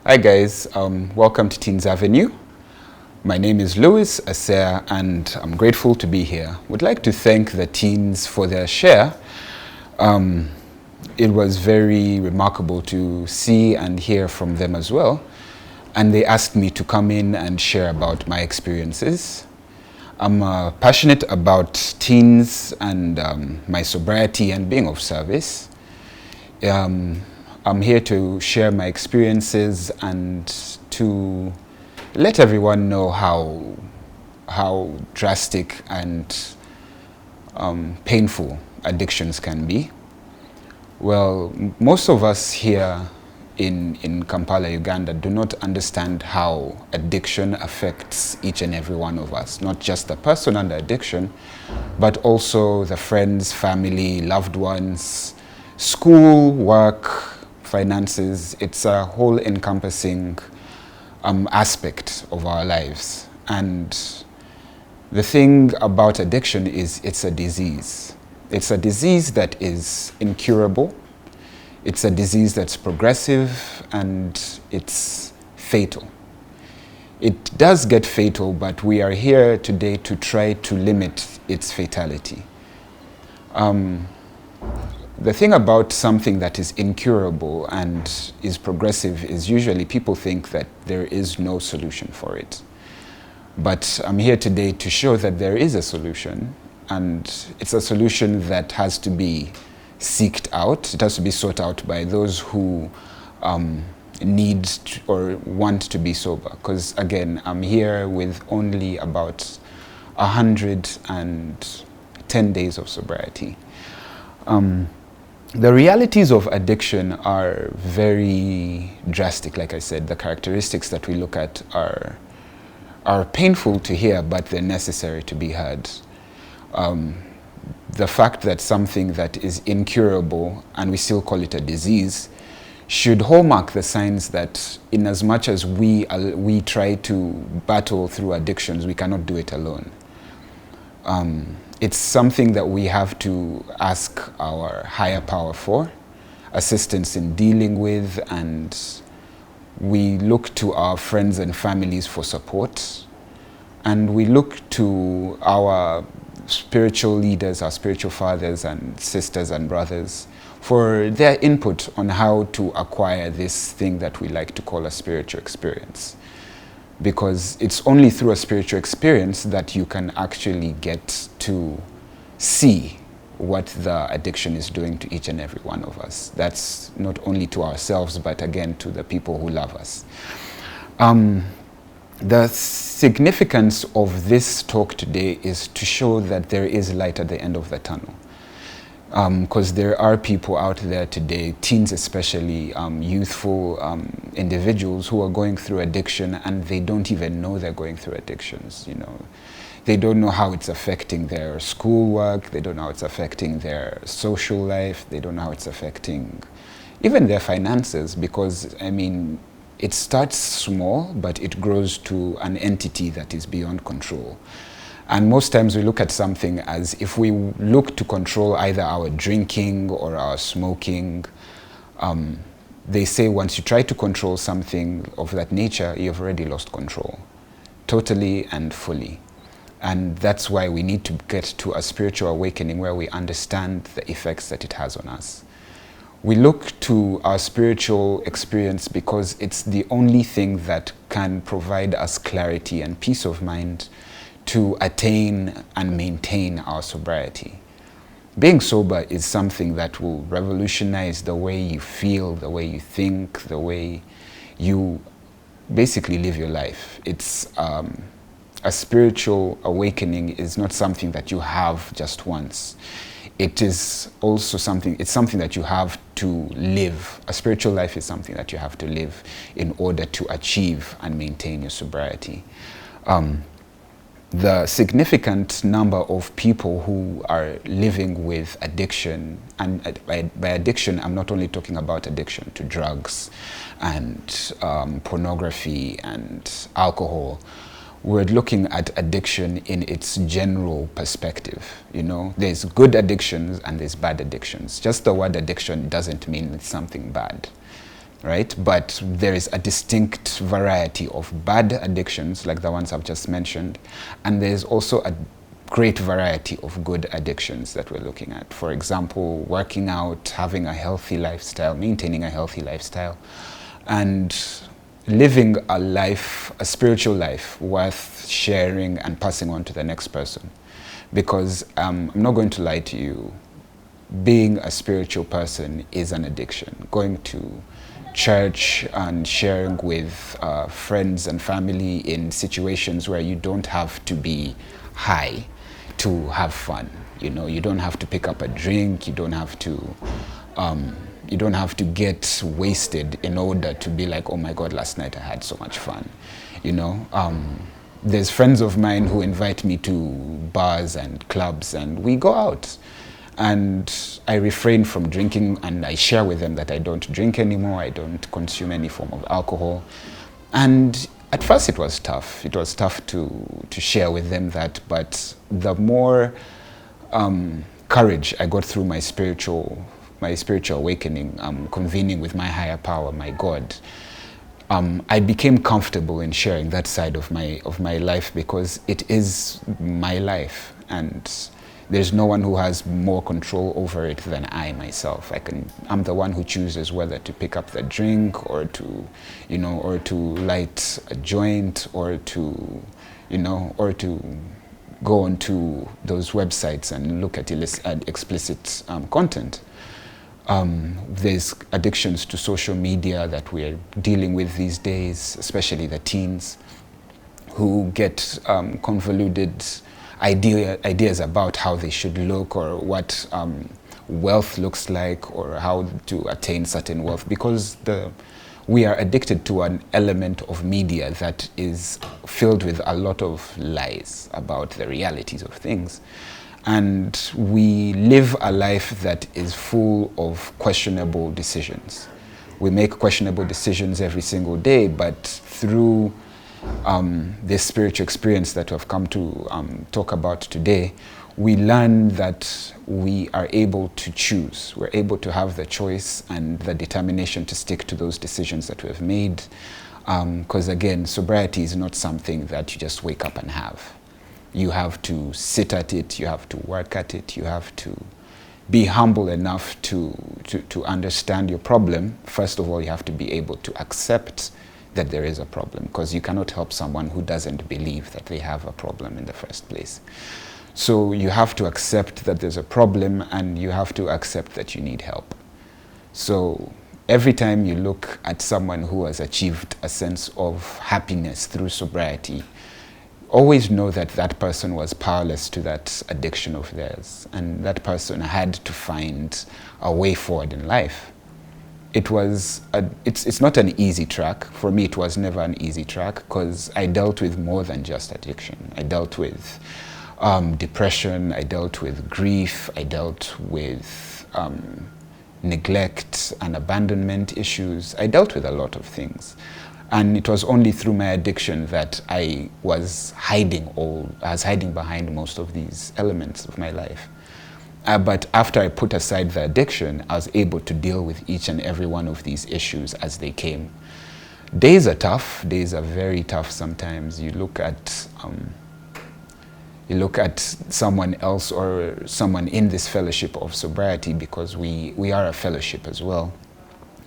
Hi guys, welcome to Teens Avenue. My name is Louis Aseya and I'm grateful to be here. Would like to thank the teens for their share. It was very remarkable to see and hear from them as well. And they asked me to come in and share about my experiences. I'm passionate about teens and my sobriety and being of service. I'm here to share my experiences and to let everyone know how drastic and painful addictions can be. Well, most of us here in Kampala, Uganda, do not understand how addiction affects each and every one of us. Not just the person under addiction, but also the friends, family, loved ones, school, work, finances. It's a whole encompassing aspect of our lives. And the thing about addiction is it's a disease. It's a disease that is incurable. It's a disease that's progressive and it's fatal. It does get fatal, but we are here today to try to limit its fatality. The thing about something that is incurable and is progressive is usually people think that there is no solution for it. But I'm here today to show that there is a solution, and it's a solution that has to be sought out. It has to be sought out by those who need or want to be sober. Because again, I'm here with only about 110 days of sobriety. The realities of addiction are very drastic. Like I said, the characteristics that we look at are painful to hear, but they're necessary to be heard. The fact that something that is incurable, and we still call it a disease, should hallmark the signs that in as much as we try to battle through addictions, we cannot do it alone. It's something that we have to ask our higher power for assistance in dealing with, and we look to our friends and families for support, and we look to our spiritual leaders, our spiritual fathers and sisters and brothers for their input on how to acquire this thing that we like to call a spiritual experience. Because it's only through a spiritual experience that you can actually get to see what the addiction is doing to each and every one of us. That's not only to ourselves, but again to the people who love us. The significance of this talk today is to show that there is light at the end of the tunnel. Because there are people out there today, teens especially, youthful individuals who are going through addiction and they don't even know they're going through addictions. They don't know how it's affecting their schoolwork, they don't know how it's affecting their social life, they don't know how it's affecting even their finances, because it starts small, but it grows to an entity that is beyond control. And most times we look at something as if we look to control either our drinking or our smoking. They say once you try to control something of that nature, you've already lost control, totally and fully. And that's why we need to get to a spiritual awakening where we understand the effects that it has on us. We look to our spiritual experience because it's the only thing that can provide us clarity and peace of mind to attain and maintain our sobriety. Being sober is something that will revolutionize the way you feel, the way you think, the way you basically live your life. It's a spiritual awakening is not something that you have just once. It is also something that you have to live. A spiritual life is something that you have to live in order to achieve and maintain your sobriety. The significant number of people who are living with addiction, and by addiction, I'm not only talking about addiction to drugs and pornography and alcohol. We're looking at addiction in its general perspective. There's good addictions and there's bad addictions. Just the word addiction doesn't mean it's something bad. right? But there is a distinct variety of bad addictions, like the ones I've just mentioned, and there's also a great variety of good addictions that we're looking at. For example, working out, having a healthy lifestyle, maintaining a healthy lifestyle, and living a life, a spiritual life worth sharing and passing on to the next person. Because I'm not going to lie to you, being a spiritual person is an addiction. Going to church and sharing with friends and family in situations where you don't have to be high to have fun. You know, you don't have to pick up a drink, you don't have to get wasted in order to be like, oh my God, last night I had so much fun. You know, there's friends of mine who invite me to bars and clubs and we go out. And I refrain from drinking and I share with them that I don't drink anymore, I don't consume any form of alcohol. And at first it was tough. It was tough to share with them that, but the more courage I got through my spiritual awakening, convening with my higher power, my God, I became comfortable in sharing that side of my life because it is my life and there's no one who has more control over it than I myself. I'm the one who chooses whether to pick up the drink or to, you know, or to light a joint or to, you know, or to go onto those websites and look at explicit content. There's addictions to social media that we're dealing with these days, especially the teens who get convoluted ideas about how they should look or what wealth looks like or how to attain certain wealth, because we are addicted to an element of media that is filled with a lot of lies about the realities of things. And we live a life that is full of questionable decisions. We make questionable decisions every single day, but through this spiritual experience that we've come to talk about today, we learn that we are able to choose. We're able to have the choice and the determination to stick to those decisions that we've made. Because again, sobriety is not something that you just wake up and have. You have to sit at it, you have to work at it, you have to be humble enough to understand your problem. First of all, you have to be able to accept that there is a problem, because you cannot help someone who doesn't believe that they have a problem in the first place. So you have to accept that there's a problem and you have to accept that you need help. So every time you look at someone who has achieved a sense of happiness through sobriety, always know that that person was powerless to that addiction of theirs, and that person had to find a way forward in life. It's not an easy track. For me, it was never an easy track, because I dealt with more than just addiction. I dealt with depression, I dealt with grief, I dealt with neglect and abandonment issues. I dealt with a lot of things. And it was only through my addiction that I was hiding behind most of these elements of my life. But after I put aside the addiction, I was able to deal with each and every one of these issues as they came. Days are tough. Days are very tough sometimes. You look at someone else or someone in this fellowship of sobriety, because we are a fellowship as well,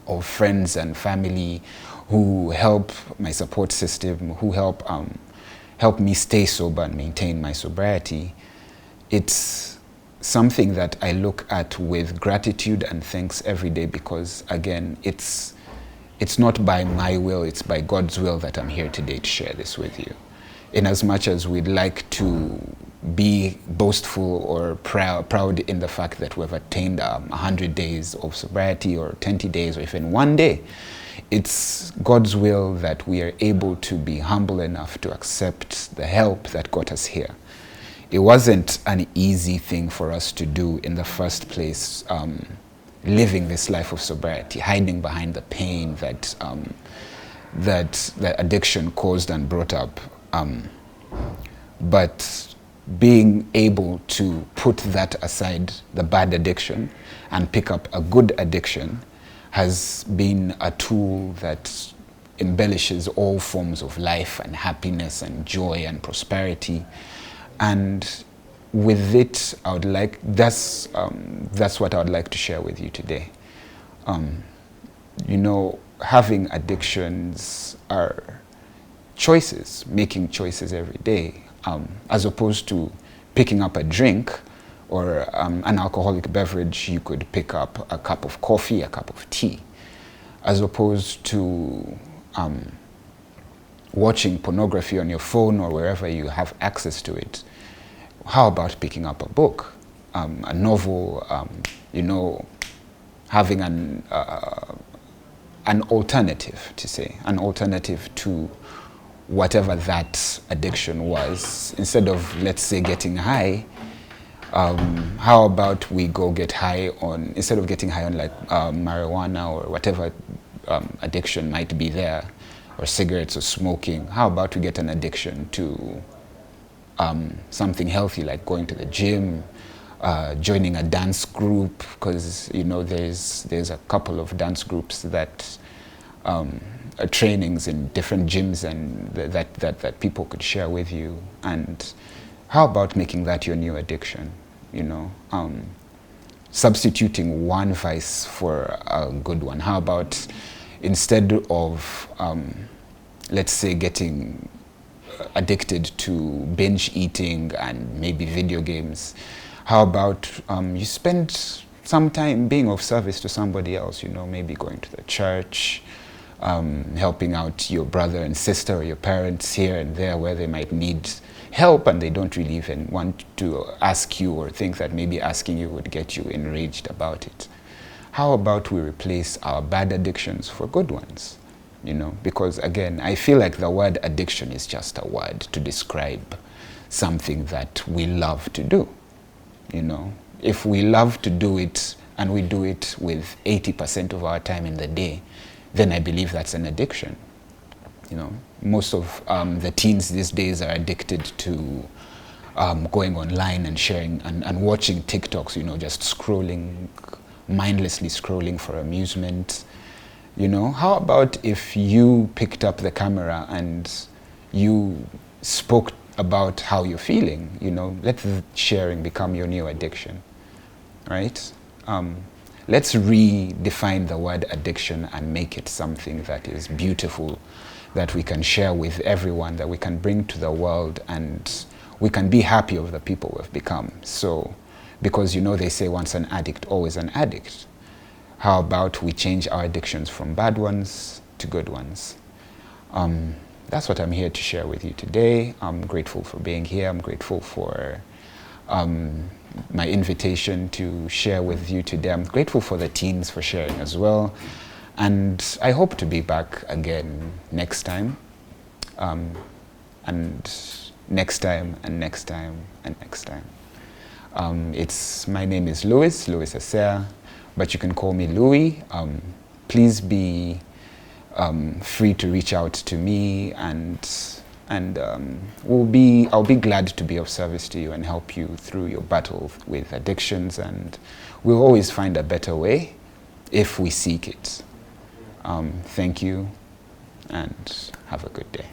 of friends and family who help my support system, who help me stay sober and maintain my sobriety. It's something that I look at with gratitude and thanks every day, because again, it's not by my will, it's by God's will that I'm here today to share this with you. In as much as we'd like to be boastful or proud in the fact that we've attained 100 days of sobriety or 20 days or even one day, it's God's will that we are able to be humble enough to accept the help that got us here. It wasn't an easy thing for us to do in the first place, living this life of sobriety, hiding behind the pain that the addiction caused and brought up. But being able to put that aside, the bad addiction, and pick up a good addiction, has been a tool that embellishes all forms of life and happiness and joy and prosperity. And with it, I would like, that's what I would like to share with you today. You know, having addictions are choices, making choices every day, as opposed to picking up a drink or an alcoholic beverage. You could pick up a cup of coffee, a cup of tea, as opposed to watching pornography on your phone or wherever you have access to it. How about picking up a book, a novel, you know, having an alternative, to say, an alternative to whatever that addiction was. Instead of, let's say, getting high, how about we go get high on, instead of getting high on like marijuana or whatever addiction might be there, or cigarettes or smoking, how about we get an addiction to something healthy, like going to the gym, joining a dance group, because you know there's a couple of dance groups that trainings in different gyms and that people could share with you. And how about making that your new addiction? You know, substituting one vice for a good one. How about instead of let's say getting addicted to binge eating and maybe video games, how about you spend some time being of service to somebody else, you know, maybe going to the church, helping out your brother and sister or your parents here and there where they might need help and they don't really even want to ask you, or think that maybe asking you would get you enraged about it. How about we replace our bad addictions for good ones? You know, because again, I feel like the word addiction is just a word to describe something that we love to do. You know, if we love to do it and we do it with 80% of our time in the day, then I believe that's an addiction. You know, most of the teens these days are addicted to going online and sharing and watching TikToks, you know, just scrolling, mindlessly scrolling for amusement. You know, how about if you picked up the camera and you spoke about how you're feeling? You know, let the sharing become your new addiction, right? Let's redefine the word addiction and make it something that is beautiful, that we can share with everyone, that we can bring to the world, and we can be happy of the people we've become. So, because you know they say once an addict, always an addict. How about we change our addictions from bad ones to good ones? That's what I'm here to share with you today. I'm grateful for being here. I'm grateful for my invitation to share with you today. I'm grateful for the teens for sharing as well. And I hope to be back again next time. And next time, and next time, and next time. My name is Louis Aseya, but you can call me Louis. Please be free to reach out to me, and I'll be glad to be of service to you and help you through your battle with addictions, and we'll always find a better way if we seek it. Thank you, and have a good day.